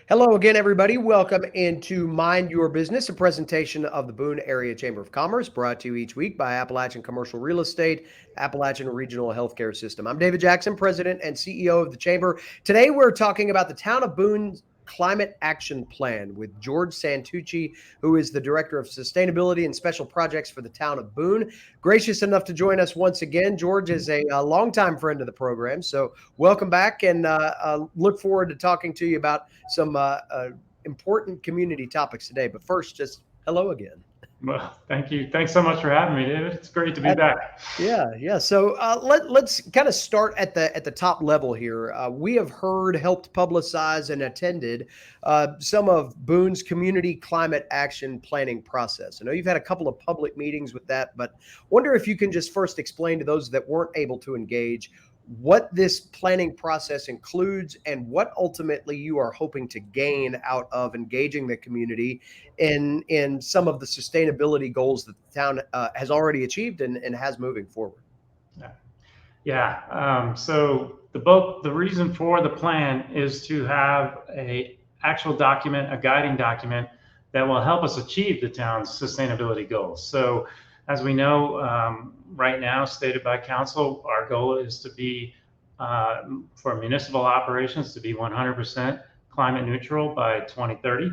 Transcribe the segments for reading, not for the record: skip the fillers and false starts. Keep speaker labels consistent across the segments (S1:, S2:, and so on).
S1: Hello again, everybody. Welcome into Mind Your Business, a presentation of the Boone Area Chamber of Commerce, brought to you each week by Appalachian Commercial Real Estate, Appalachian Regional Healthcare System. I'm David Jackson, President and CEO of the Chamber. Today, we're talking about the Town of Boone Climate Action Plan with George Santucci, who is the Director of Sustainability and Special Projects for the Town of Boone. Gracious enough to join us once again. George is a longtime friend of the program, so welcome back, and look forward to talking to you about some important community topics today. But first, just hello again.
S2: Well, thank you. Thanks so much for having me, David. It's great to be back.
S1: Yeah. So let's kind of start at the top level here. We have helped publicize, and attended some of Boone's community climate action planning process. I know you've had a couple of public meetings with that, but wonder if you can just first explain to those that weren't able to engage what this planning process includes and what ultimately you are hoping to gain out of engaging the community in some of the sustainability goals that the town has already achieved and has moving forward.
S2: So the reason for the plan is to have a actual document, a guiding document that will help us achieve the town's sustainability goals. So as we know, right now, stated by council, our goal is to be, for municipal operations, to be 100% climate neutral by 2030,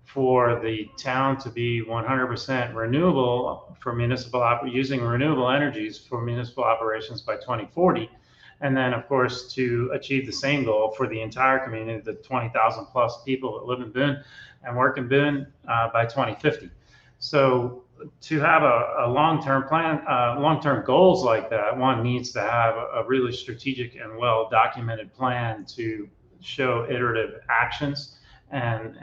S2: for the town to be 100% renewable for using renewable energies for municipal operations by 2040. And then, of course, to achieve the same goal for the entire community, the 20,000 plus people that live in Boone and work in Boone, by 2050. So to have a long-term plan, long-term goals like that, one needs to have a really strategic and well-documented plan to show iterative actions and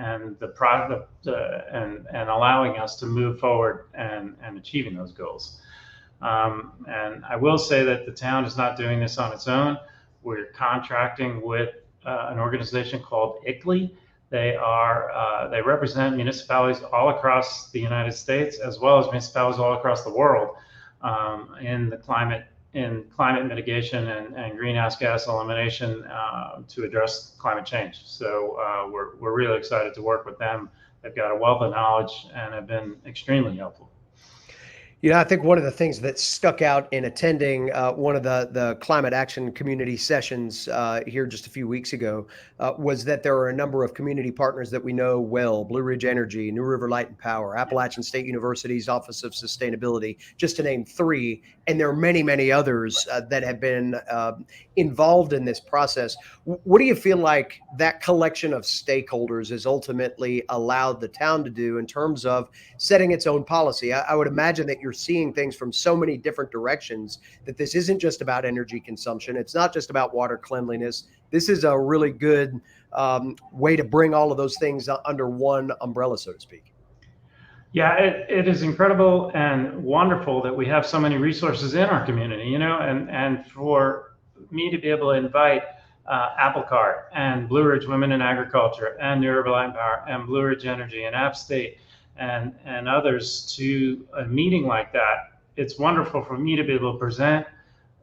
S2: allowing us to move forward and achieving those goals. And I will say that the town is not doing this on its own. We're contracting with an organization called ICLEI. They represent municipalities all across the United States, as well as municipalities all across the world, in climate mitigation and greenhouse gas elimination, to address climate change. So we're really excited to work with them. They've got a wealth of knowledge and have been extremely helpful.
S1: I think one of the things that stuck out in attending one of the climate action community sessions here just a few weeks ago was that there are a number of community partners that we know well: Blue Ridge Energy, New River Light and Power, Appalachian State University's Office of Sustainability, just to name three. And there are many, many others that have been involved in this process. What do you feel like that collection of stakeholders has ultimately allowed the town to do in terms of setting its own policy? I would imagine that you're seeing things from so many different directions, that this isn't just about energy consumption. It's not just about water cleanliness. This is a really good way to bring all of those things under one umbrella, so to speak.
S2: Yeah, it is incredible and wonderful that we have so many resources in our community, and for me to be able to invite Apple Cart and Blue Ridge Women in Agriculture and New River Light and Power and Blue Ridge Energy and App State and others to a meeting like that. It's wonderful for me to be able to present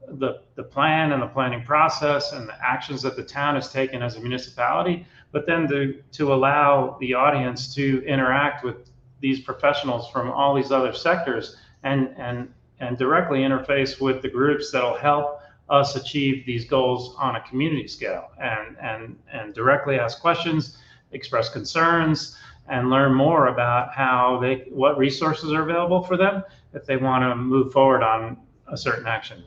S2: the plan and the planning process and the actions that the town has taken as a municipality, but then to allow the audience to interact with these professionals from all these other sectors and directly interface with the groups that'll help us achieve these goals on a community scale, and directly ask questions, express concerns, and learn more about what resources are available for them if they want to move forward on a certain action.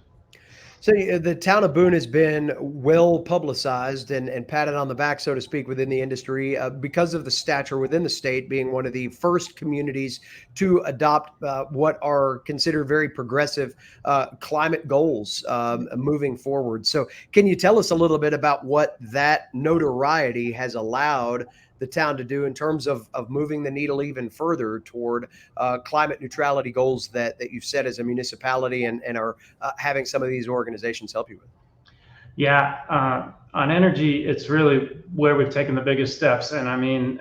S1: So the town of Boone has been well publicized and patted on the back, so to speak, within the industry because of the stature within the state, being one of the first communities to adopt what are considered very progressive climate goals moving forward. So can you tell us a little bit about what that notoriety has allowed the town to do in terms of moving the needle even further toward climate neutrality goals that you've set as a municipality and are having some of these organizations help you with?
S2: Yeah, on energy, it's really where we've taken the biggest steps. And I mean,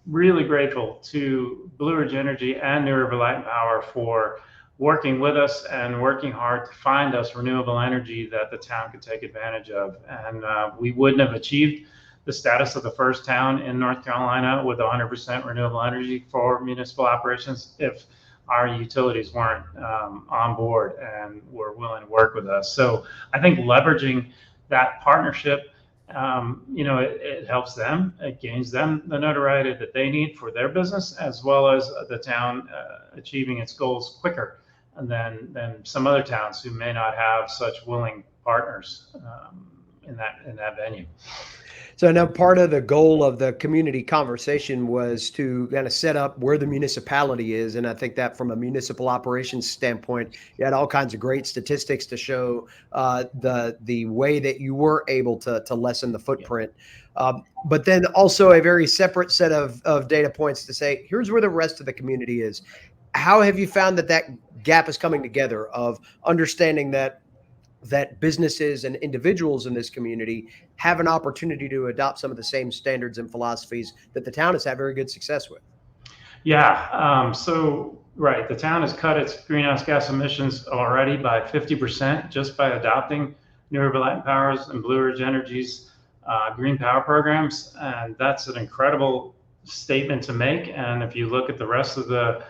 S2: really grateful to Blue Ridge Energy and New River Light and Power for working with us and working hard to find us renewable energy that the town could take advantage of. And we wouldn't have achieved the status of the first town in North Carolina with 100% renewable energy for municipal operations if our utilities weren't on board and were willing to work with us. So I think leveraging that partnership, it helps them, it gains them the notoriety that they need for their business, as well as the town achieving its goals quicker than some other towns who may not have such willing partners in that venue.
S1: So now part of the goal of the community conversation was to kind of set up where the municipality is. And I think that from a municipal operations standpoint, you had all kinds of great statistics to show the way that you were able to lessen the footprint. But then also a very separate set of data points to say, here's where the rest of the community is. How have you found that gap is coming together of understanding that businesses and individuals in this community have an opportunity to adopt some of the same standards and philosophies that the town has had very good success with?
S2: Yeah, so right, the town has cut its greenhouse gas emissions already by 50% just by adopting New River Light and Power's and Blue Ridge Energy's green power programs, and that's an incredible statement to make. And if you look at the rest of the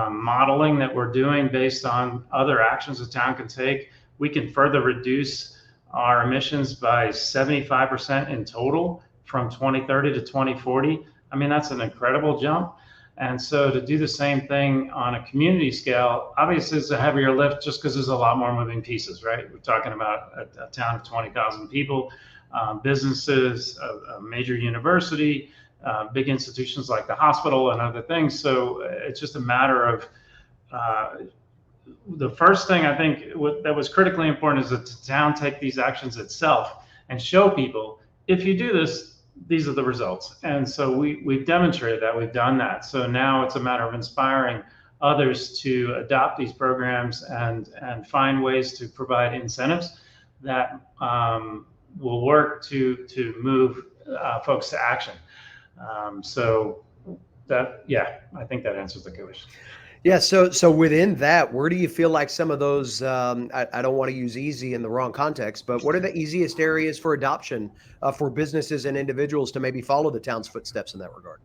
S2: modeling that we're doing based on other actions the town can take, we can further reduce our emissions by 75% in total from 2030 to 2040. I mean, that's an incredible jump. And so to do the same thing on a community scale, obviously it's a heavier lift just because there's a lot more moving pieces, right? We're talking about a town of 20,000 people, businesses, a major university, big institutions like the hospital and other things. So it's just a matter of the first thing I think that was critically important is that the town take these actions itself and show people, if you do this, these are the results. And so we've demonstrated that, we've done that. So now it's a matter of inspiring others to adopt these programs and find ways to provide incentives that will work to move folks to action. So that, yeah, I think that answers the question.
S1: Yeah. So within that, where do you feel like some of those, I don't want to use easy in the wrong context, but what are the easiest areas for adoption for businesses and individuals to maybe follow the town's footsteps in that regard?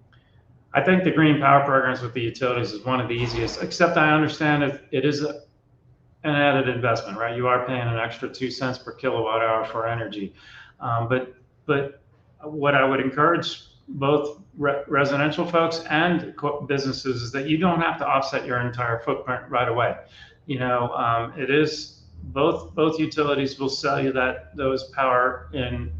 S2: I think the green power programs with the utilities is one of the easiest, except I understand it is an added investment, right? You are paying an extra 2 cents per kilowatt hour for energy. But what I would encourage both residential folks and businesses is that you don't have to offset your entire footprint right away. It is both utilities will sell you those power in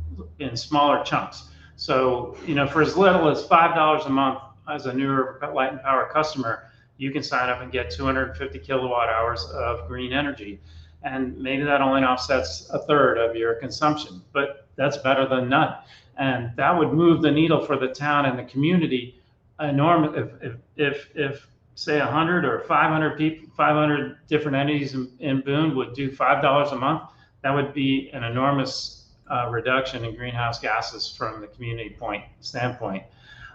S2: smaller chunks. So, for as little as $5 a month as a New River Light and Power customer, you can sign up and get 250 kilowatt hours of green energy. And maybe that only offsets a third of your consumption, but that's better than none. And that would move the needle for the town and the community enormous. If say 100 or 500 people, 500 different entities in Boone would do $5 a month, that would be an enormous reduction in greenhouse gases from the community standpoint.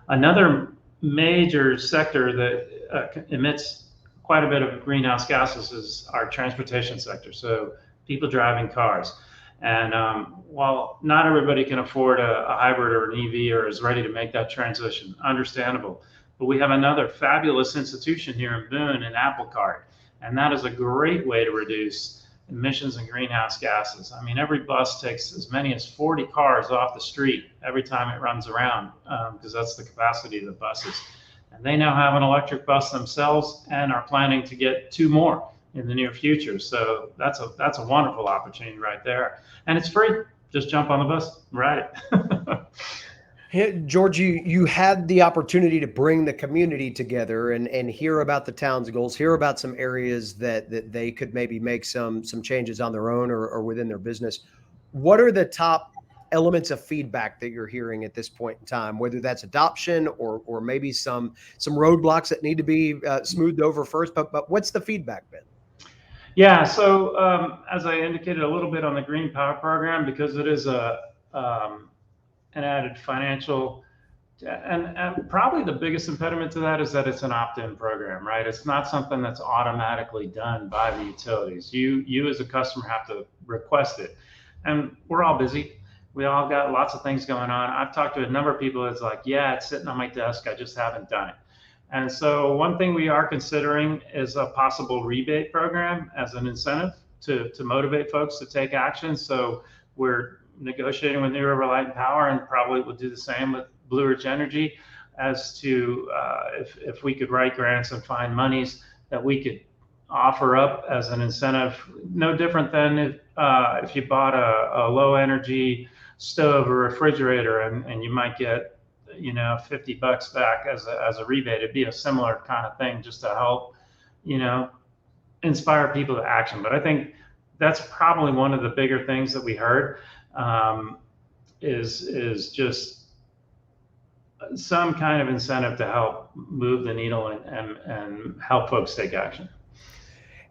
S2: Another major sector that emits quite a bit of greenhouse gases is our transportation sector. So people driving cars. And while not everybody can afford a hybrid or an EV or is ready to make that transition, understandable. But we have another fabulous institution here in Boone, in Apple Cart. And that is a great way to reduce emissions and greenhouse gases. I mean, every bus takes as many as 40 cars off the street every time it runs around, because that's the capacity of the buses. And they now have an electric bus themselves and are planning to get 2 more in the near future. So that's a wonderful opportunity right there. And it's free. Just jump on the bus, ride it.
S1: Hey, George, you had the opportunity to bring the community together and hear about the town's goals, hear about some areas that they could maybe make some changes on their own or within their business. What are the top elements of feedback that you're hearing at this point in time, whether that's adoption or maybe some roadblocks that need to be smoothed over first? But what's the feedback been?
S2: Yeah, so as I indicated a little bit on the Green Power Program, because it is an added financial, and probably the biggest impediment to that is that it's an opt-in program, right? It's not something that's automatically done by the utilities. You as a customer have to request it, and we're all busy. We all got lots of things going on. I've talked to a number of people that's like, yeah, it's sitting on my desk. I just haven't done it. And so one thing we are considering is a possible rebate program as an incentive to motivate folks to take action. So we're negotiating with New River Light and Power, and probably will do the same with Blue Ridge Energy, as to if we could write grants and find monies that we could offer up as an incentive, no different than if you bought a low energy stove or refrigerator, and you might get, you know, $50 back as a rebate. It'd be a similar kind of thing, just to help, you know, inspire people to action. But I think that's probably one of the bigger things that we heard, is just some kind of incentive to help move the needle and help folks take action.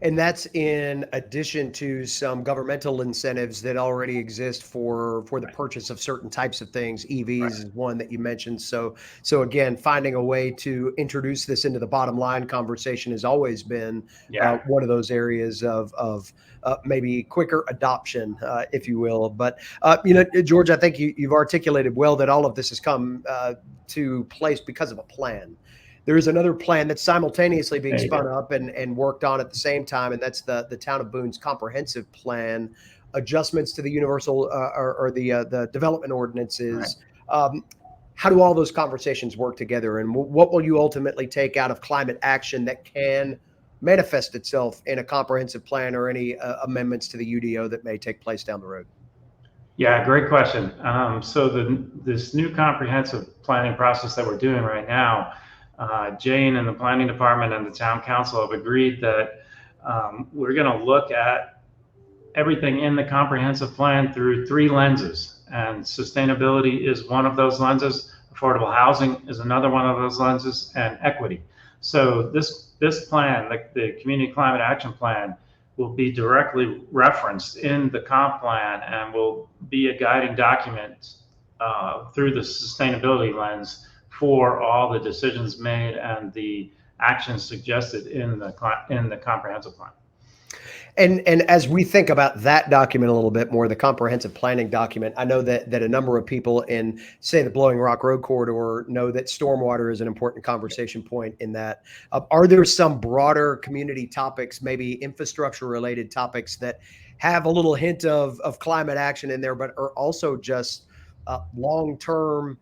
S1: And that's in addition to some governmental incentives that already exist for the purchase of certain types of things. EVs is one that you mentioned. So again, finding a way to introduce this into the bottom line conversation has always been one of those areas of maybe quicker adoption, if you will. But you know, George, I think you've articulated well that all of this has come to place because of a plan. There is another plan that's simultaneously being spun up and worked on at the same time, and that's the Town of Boone's comprehensive plan, adjustments to the universal or the development ordinances. How do all those conversations work together, and what will you ultimately take out of climate action that can manifest itself in a comprehensive plan or any amendments to the UDO that may take place down the road?
S2: Yeah, great question. So this new comprehensive planning process that we're doing right now, Jane and the planning department and the town council have agreed that we're going to look at everything in the comprehensive plan through 3 lenses, and sustainability is one of those lenses, affordable housing is another one of those lenses, and equity. So this plan, the community climate action plan, will be directly referenced in the comp plan and will be a guiding document through the sustainability lens for all the decisions made and the actions suggested in the comprehensive plan.
S1: And as we think about that document a little bit more, the comprehensive planning document, I know that a number of people in, say, the Blowing Rock Road corridor know that stormwater is an important conversation point in that. Are there some broader community topics, maybe infrastructure related topics, that have a little hint of climate action in there, but are also just long-term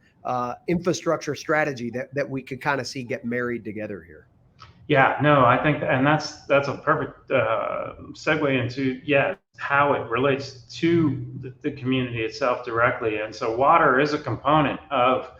S1: infrastructure strategy that we could kind of see get married together here?
S2: Yeah, no, I think, and that's a perfect segue into how it relates to the community itself directly. And so water is a component of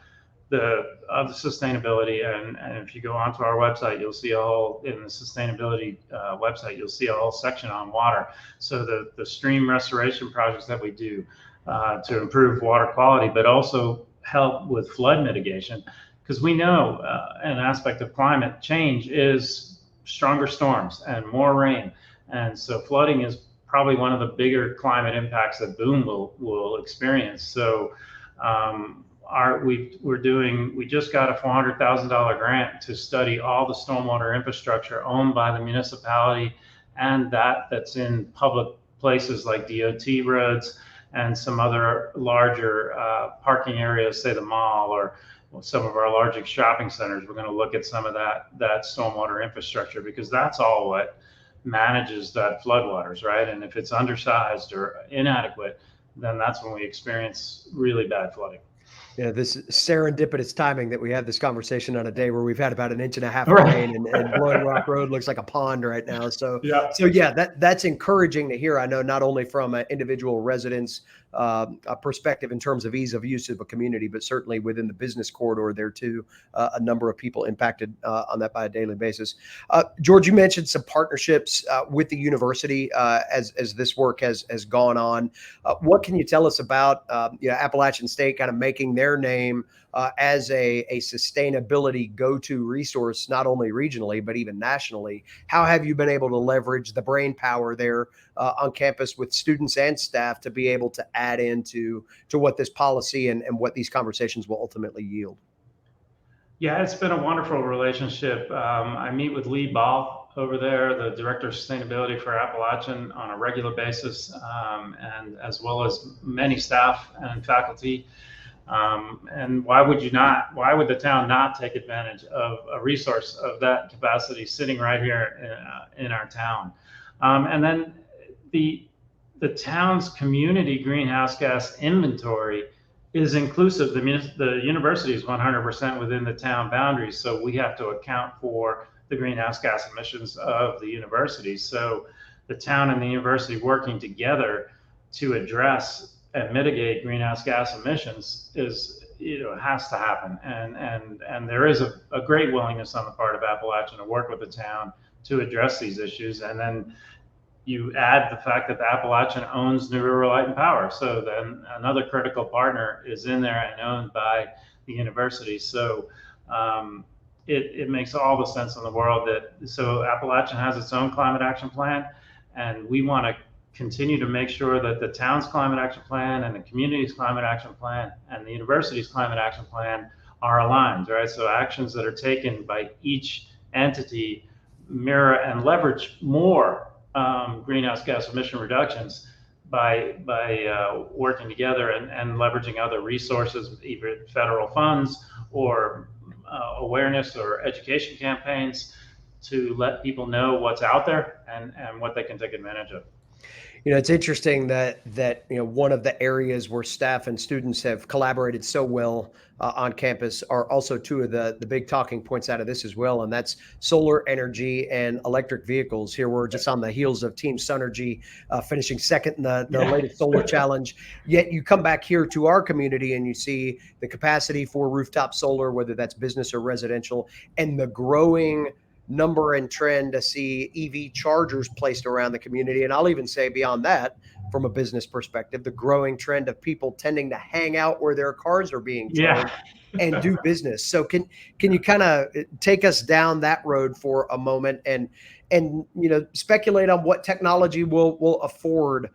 S2: the sustainability. And if you go onto our website, you'll see in the sustainability website, you'll see a whole section on water. So the stream restoration projects that we do to improve water quality, but also help with flood mitigation. Because we know an aspect of climate change is stronger storms and more rain. And so flooding is probably one of the bigger climate impacts that Boone will experience. So we just got a $400,000 grant to study all the stormwater infrastructure owned by the municipality and that's in public places like DOT roads and some other larger parking areas, say the mall or some of our largest shopping centers. We're going to look at some of that stormwater infrastructure, because that's all what manages that floodwaters, right? And if it's undersized or inadequate, then that's when we experience really bad flooding.
S1: Yeah, this serendipitous timing that we have this conversation on a day where we've had about 1.5 inches of rain and Blowing Rock Road looks like a pond right now. So that's encouraging to hear. I know not only from an individual resident's perspective in terms of ease of use of a community, but certainly within the business corridor there too, a number of people impacted on that by a daily basis. George, you mentioned some partnerships with the university as this work has gone on. What can you tell us about Appalachian State kind of making their name as a sustainability go-to resource, not only regionally, but even nationally? How have you been able to leverage the brain power there on campus with students and staff to be able to add into what this policy and what these conversations will ultimately yield?
S2: Yeah, it's been a wonderful relationship. I meet with Lee Ball over there, the director of sustainability for Appalachian, on a regular basis, and as well as many staff and faculty. And why would you not? Why would the town not take advantage of a resource of that capacity sitting right here in our town? And then the town's community greenhouse gas inventory is inclusive. The university is 100% within the town boundaries, so we have to account for the greenhouse gas emissions of the university. So the town and the university working together to address and mitigate greenhouse gas emissions is, has to happen. And there is a great willingness on the part of Appalachian to work with the town to address these issues. And then you add the fact that the Appalachian owns New River Light and Power. So then another critical partner is in there and owned by the university. So it makes all the sense in the world so Appalachian has its own climate action plan, and we want to continue to make sure that the town's climate action plan and the community's climate action plan and the university's climate action plan are aligned, right? So actions that are taken by each entity mirror and leverage more greenhouse gas emission reductions by working together and leveraging other resources, either federal funds or awareness or education campaigns, to let people know what's out there and what they can take advantage of.
S1: It's interesting that one of the areas where staff and students have collaborated so well on campus are also two of the big talking points out of this as well, and that's solar energy and electric vehicles. Here we're just on the heels of Team Santucci finishing second in the latest solar challenge. Yet you come back here to our community and you see the capacity for rooftop solar, whether that's business or residential, and the growing number and trend to see EV chargers placed around the community. And I'll even say beyond that, from a business perspective, the growing trend of people tending to hang out where their cars are being charged and do business. So can you kind of take us down that road for a moment and speculate on what technology will afford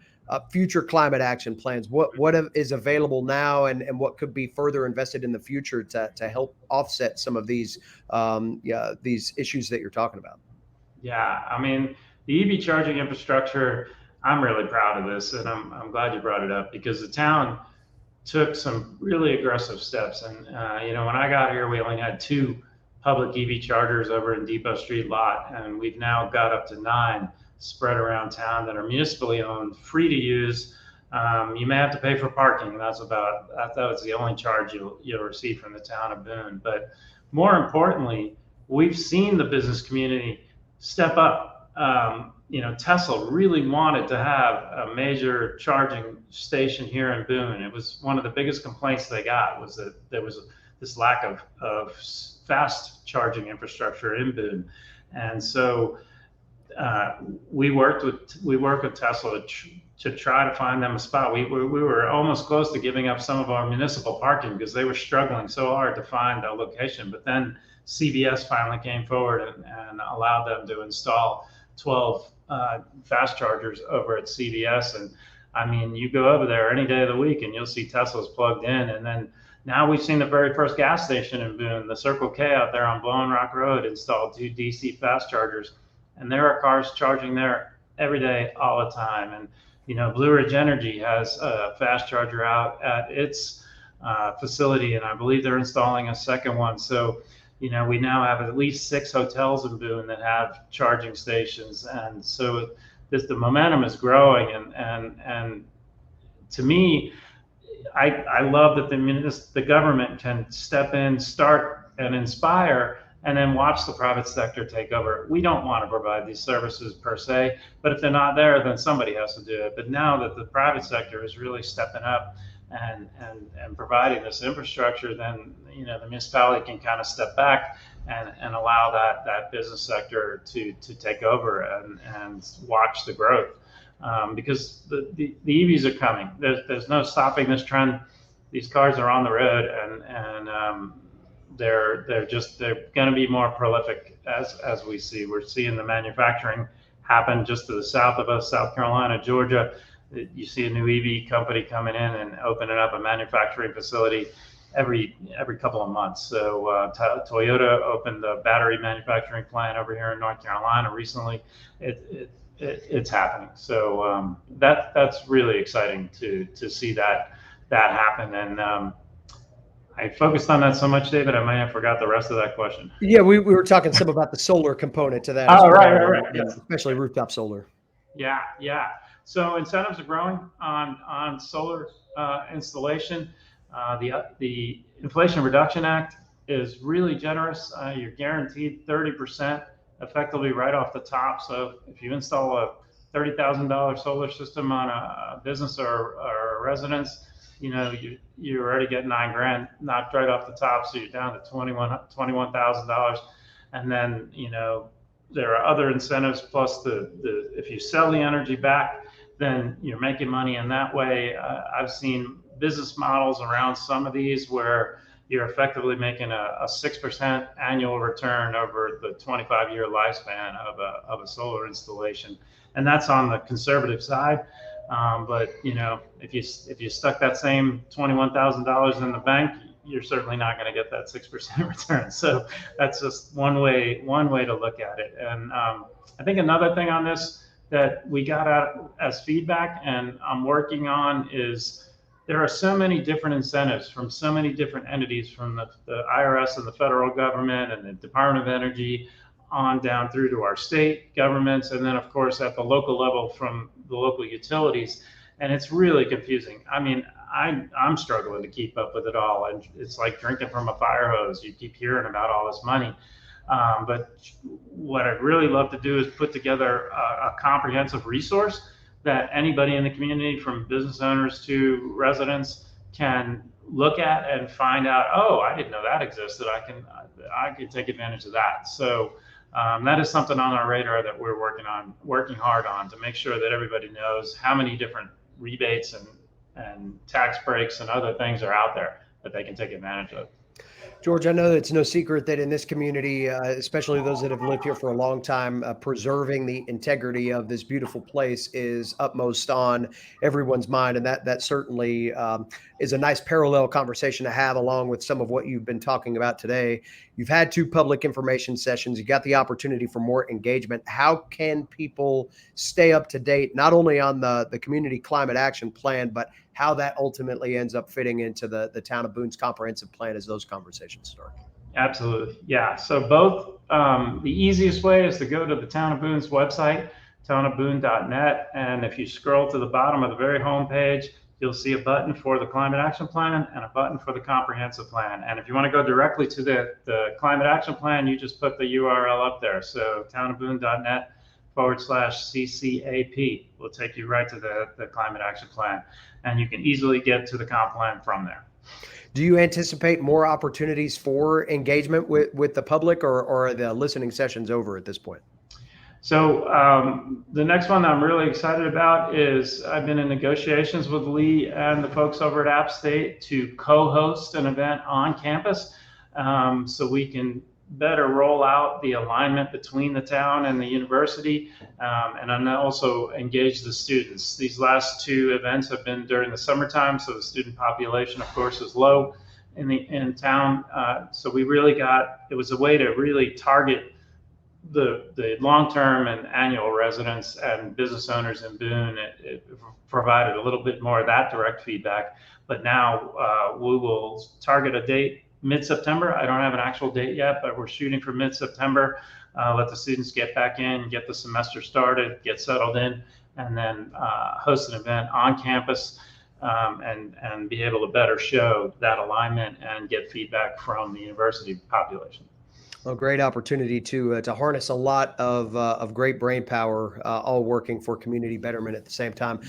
S1: future climate action plans? What is available now and what could be further invested in the future to help offset some of these issues that you're talking about?
S2: Yeah, I mean, the EV charging infrastructure, I'm really proud of this, and I'm glad you brought it up, because the town took some really aggressive steps. And when I got here, we only had 2 public EV chargers over in Depot Street lot, and we've now got up to 9 spread around town that are municipally owned, free to use. You may have to pay for parking. That's the only charge you'll receive from the town of Boone. But more importantly, we've seen the business community step up. Tesla really wanted to have a major charging station here in Boone. It was one of the biggest complaints they got, was that there was this lack of fast charging infrastructure in Boone. And so we worked with Tesla to try to find them a spot. We were almost close to giving up some of our municipal parking because they were struggling so hard to find a location. But then CVS finally came forward and allowed them to install 12 fast chargers over at CVS. And I mean, you go over there any day of the week and you'll see Teslas plugged in. And then now we've seen the very first gas station in Boone, the Circle K out there on Blowing Rock Road, installed 2 DC fast chargers. And there are cars charging there every day, all the time. And, Blue Ridge Energy has a fast charger out at its facility, and I believe they're installing a second one. So, we now have at least 6 hotels in Boone that have charging stations. And so the momentum is growing. And to me, I love that the government can step in, start and inspire, and then watch the private sector take over. We don't want to provide these services per se, but if they're not there, then somebody has to do it. But now that the private sector is really stepping up and providing this infrastructure, then the municipality can kind of step back and allow that business sector to take over and watch the growth, because the EVs are coming. There's no stopping this trend. These cars are on the road, and they're going to be more prolific as we see. We're seeing the manufacturing happen just to the south of us, South Carolina, Georgia. You see a new EV company coming in and opening up a manufacturing facility, every couple of months. So Toyota opened a battery manufacturing plant over here in North Carolina recently. It's happening. So that's really exciting to see that happen. And I focused on that so much, David, I might have forgot the rest of that question.
S1: Yeah, we were talking some about the solar component to that as
S2: Oh, right,
S1: well,
S2: right, right.
S1: and
S2: Yes.
S1: especially rooftop solar.
S2: Yeah, yeah. So incentives are growing on solar installation. The Inflation Reduction Act is really generous. You're guaranteed 30% effectively right off the top. So if you install a $30,000 solar system on a business or a residence, you already get 9 grand knocked right off the top. So you're down to $21,000, and then there are other incentives plus the if you sell the energy back, then you're making money in that way. I've seen business models around some of these where you're effectively making a 6% annual return over the 25-year lifespan of a solar installation, and that's on the conservative side. But if you stuck that same $21,000 in the bank, you're certainly not going to get that 6% return. So that's just one way to look at it. And I think another thing on this that we got out as feedback and I'm working on is there are so many different incentives from so many different entities, from the IRS and the federal government and the Department of Energy on down through to our state governments, and then of course at the local level from the local utilities. And it's really confusing. I mean, I'm struggling to keep up with it all, and it's like drinking from a fire hose. You keep hearing about all this money, but what I'd really love to do is put together a comprehensive resource that anybody in the community, from business owners to residents, can look at and find out, oh, I didn't know that existed. I could take advantage of that. So that is something on our radar that we're working hard on, to make sure that everybody knows how many different rebates and tax breaks and other things are out there that they can take advantage of.
S1: George, I know it's no secret that in this community, especially those that have lived here for a long time, preserving the integrity of this beautiful place is utmost on everyone's mind, and that certainly is a nice parallel conversation to have, along with some of what you've been talking about today. You've had 2 public information sessions. You got the opportunity for more engagement. How can people stay up to date, not only on the community climate action plan, but how that ultimately ends up fitting into the Town of Boone's comprehensive plan as those conversations start?
S2: Absolutely. Yeah. So both, the easiest way is to go to the Town of Boone's website, townofboone.net. And if you scroll to the bottom of the very home page, you'll see a button for the climate action plan and a button for the comprehensive plan. And if you want to go directly to the climate action plan, you just put the URL up there. So townofboone.net/CCAP will take you right to the climate action plan. And you can easily get to the comp plan from there.
S1: Do you anticipate more opportunities for engagement with the public, or are the listening sessions over at this point?
S2: So the next one that I'm really excited about is I've been in negotiations with Lee and the folks over at App State to co-host an event on campus, so we can better roll out the alignment between the town and the university, and then also engage the students. These last 2 events have been during the summertime, so the student population, of course, is low in town. So it was a way to really target the long-term and annual residents and business owners in Boone. It provided a little bit more of that direct feedback, but now we will target a date mid-September. I don't have an actual date yet, but we're shooting for mid-September. Let the students get back in, get the semester started, get settled in, and then host an event on campus, and be able to better show that alignment and get feedback from the university population.
S1: A great opportunity to harness a lot of great brain power, all working for community betterment at the same time.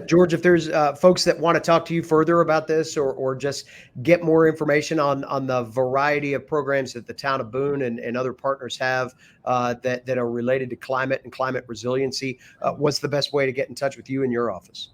S1: George, if there's folks that want to talk to you further about this, or just get more information on the variety of programs that the Town of Boone and other partners have that are related to climate and climate resiliency, what's the best way to get in touch with you in your office?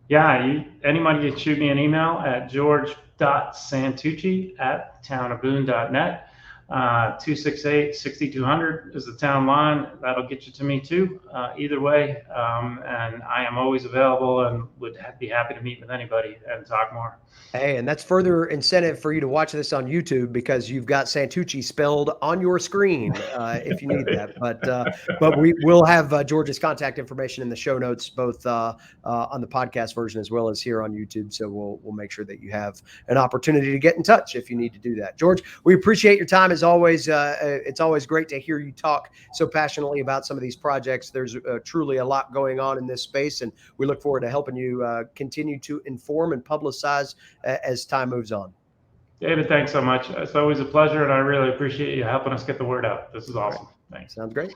S2: Yeah, anybody can shoot me an email at george.santucci@townofboone.net. 268-6200 is the town line. That'll get you to me too, either way. And I am always available and would be happy to meet with anybody and talk more.
S1: Hey, and that's further incentive for you to watch this on YouTube because you've got Santucci spelled on your screen if you need that. But we will have George's contact information in the show notes, both on the podcast version as well as here on YouTube. So we'll make sure that you have an opportunity to get in touch if you need to do that. George, we appreciate your time as always. It's always great to hear you talk so passionately about some of these projects. There's truly a lot going on in this space, and we look forward to helping you continue to inform and publicize as time moves on.
S2: David, thanks so much. It's always a pleasure, and I really appreciate you helping us get the word out. This is awesome. Thanks.
S1: Sounds great.